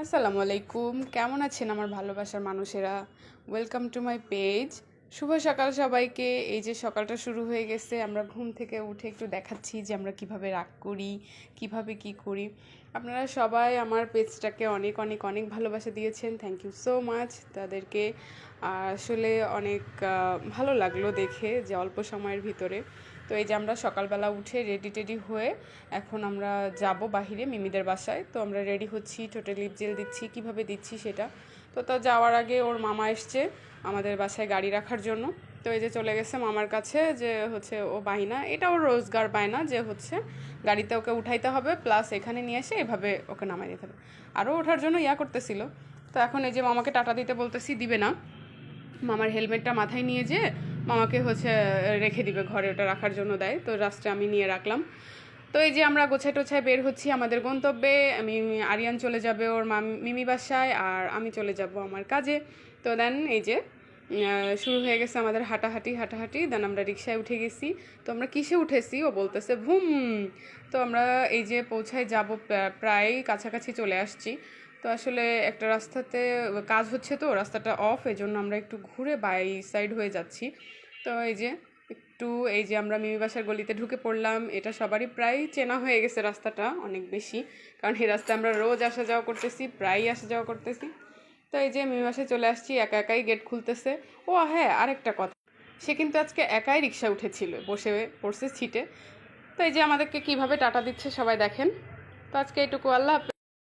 আসসালামু আলাইকুম, কেমন আছেন আমার ভালোবাসার মানুষেরা? Welcome to my page. শুভ সকাল সবাইকে। এই যে সকালটা শুরু হয়ে গেছে, আমরা ঘুম থেকে উঠে একটু দেখাচ্ছি যে আমরা কিভাবে রাগ করি, কিভাবে কি করি। আপনারা সবাই আমার পেজটাকে অনেক অনেক অনেক ভালোবাসা দিয়েছেন, থ্যাংক ইউ সো মাচ তাদেরকে। আসলে অনেক ভালো লাগলো দেখে যে অল্প সময়ের ভিতরে। তো এই যে আমরা সকালবেলা উঠে রেডি টেডি হয়ে এখন আমরা যাব বাহিরে মিমিদের বাসায়। তো আমরা রেডি হচ্ছি, ঠোঁটে লিপ জেল দিচ্ছি, কিভাবে দিচ্ছি সেটা। তো যাওয়ার আগে ওর মামা এসছে আমাদের বাসায় গাড়ি রাখার জন্য। তো এই যে চলে গেছে মামার কাছে, যে হচ্ছে ও বাহিনা, এটা ওর রোজগার বায়না, যে হচ্ছে গাড়িতে ওকে উঠাইতে হবে, প্লাস এখানে নিয়ে এসে এভাবে ওকে নামাই দিতে হবে। আরও ওঠার জন্য করতেছিল। তো এখন এই যে মামাকে টাটা দিতে বলতেছি, দিবে না। মামার হেলমেটটা মাথায় নিয়ে যেয়ে মামাকে হচ্ছে রেখে দিবে ঘরে, ওটা রাখার জন্য দেয়। তো রাস্টে আমি নিয়ে রাখলাম। তো এই যে আমরা গোছায় টোছায় বের হচ্ছি আমাদের গন্তব্যে। আরিয়ান চলে যাবে ওর মিমি বাসায়, আর আমি চলে যাব আমার কাজে। তো দেন এই যে শুরু হয়ে গেছে আমাদের হাঁটাহাঁটি। দেন আমরা রিক্সায় উঠে গেছি। তো আমরা কিসে উঠেছি ও বলতেছে ভুম। তো আমরা এই যে পৌঁছায় যাব, প্রায় কাছাকাছি চলে আসছি। তো আসলে একটা রাস্তাতে কাজ হচ্ছে, তো রাস্তাটা অফ, এই জন্য আমরা একটু ঘুরে বাই সাইড হয়ে যাচ্ছি। তো এই যে এই যে আমরা মিমি বাসার গলিতে ঢুকে পড়লাম। এটা সবারই প্রায় চেনা হয়ে গেছে রাস্তাটা অনেক বেশি, কারণ এই রাস্তায় আমরা রোজ আসা যাওয়া করতেছি, প্রায়ই আসা যাওয়া করতেছি। তো এই যে মিমি বাসায় চলে আসছি, একা একাই গেট খুলতেছে। ও হ্যাঁ, আরেকটা কথা, সে কিন্তু আজকে একাই রিক্সা উঠেছিল, বসে পড়ছে সিটে। তো এই যে আমাদেরকে কিভাবে টাটা দিচ্ছে সবাই দেখেন। তো আজকে এইটুকু, আল্লাহ হাফেজ।